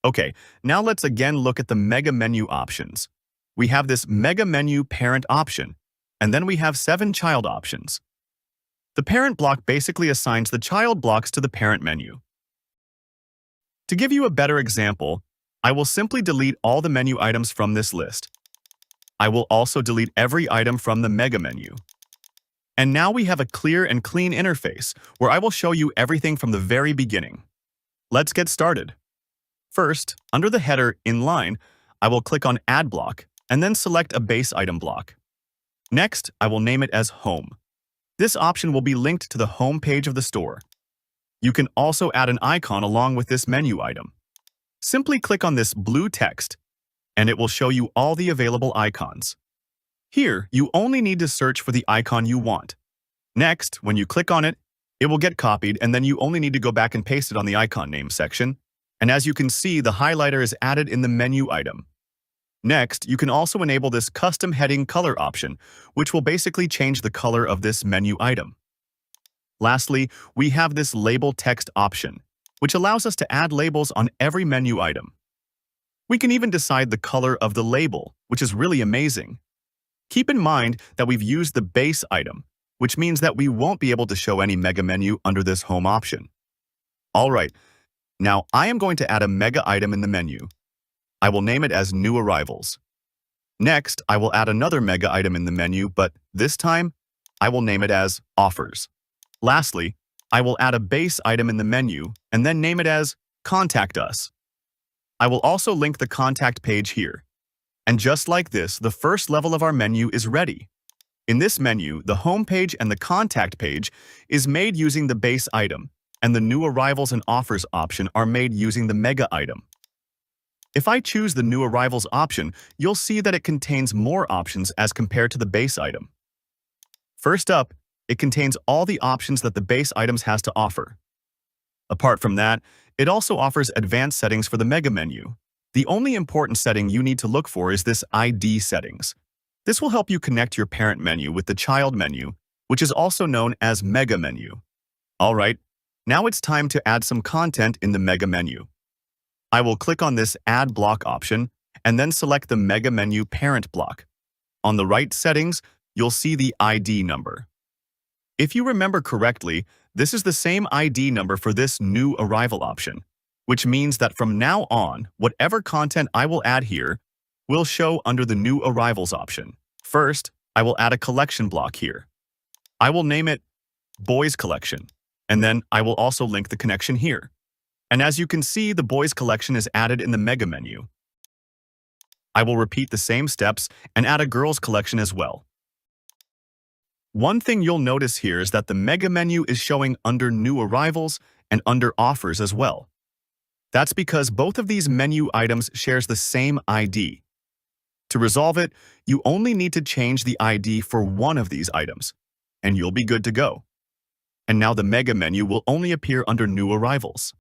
Okay, now let's again look at the mega menu options. We have this mega menu parent option, and then we have 7 child options. The parent block basically assigns the child blocks to the parent menu. To give you a better example, I will simply delete all the menu items from this list. I will also delete every item from the mega menu. And now we have a clear and clean interface where I will show you everything from the very beginning. Let's get started. First, under the header Inline, I will click on Add Block and then select a base item block. Next, I will name it as Home. This option will be linked to the home page of the store. You can also add an icon along with this menu item. Simply click on this blue text, and it will show you all the available icons. Here, you only need to search for the icon you want. Next, when you click on it, it will get copied, and then you only need to go back and paste it on the icon name section. And as you can see, the highlighter is added in the menu item. Next, you can also enable this custom heading color option, which will basically change the color of this menu item. Lastly, we have this label text option, which allows us to add labels on every menu item. We can even decide the color of the label, which is really amazing. Keep in mind that we've used the base item, which means that we won't be able to show any mega menu under this home option. All right, now I am going to add a mega item in the menu. I will name it as New Arrivals. Next, I will add another mega item in the menu, but this time, I will name it as Offers. Lastly, I will add a base item in the menu and then name it as Contact Us. I will also link the contact page here. And just like this, the first level of our menu is ready. In this menu, the home page and the contact page is made using the base item, and the New Arrivals and Offers option are made using the mega item. If I choose the New Arrivals option, you'll see that it contains more options as compared to the base item. First up, it contains all the options that the base items has to offer. Apart from that, it also offers advanced settings for the mega menu. The only important setting you need to look for is this ID settings. This will help you connect your parent menu with the child menu, which is also known as mega menu. All right, now it's time to add some content in the mega menu. I will click on this Add Block option and then select the mega menu parent block. On the right settings, you'll see the ID number. If you remember correctly, this is the same ID number for this New Arrival option, which means that from now on, whatever content I will add here will show under the New Arrivals option. First, I will add a collection block here. I will name it Boys Collection, and then I will also link the connection here. And as you can see, the Boys Collection is added in the mega menu. I will repeat the same steps and add a Girls Collection as well. One thing you'll notice here is that the mega menu is showing under New Arrivals and under Offers as well. That's because both of these menu items shares the same ID. To resolve it, you only need to change the ID for one of these items, and you'll be good to go. And now the mega menu will only appear under New Arrivals.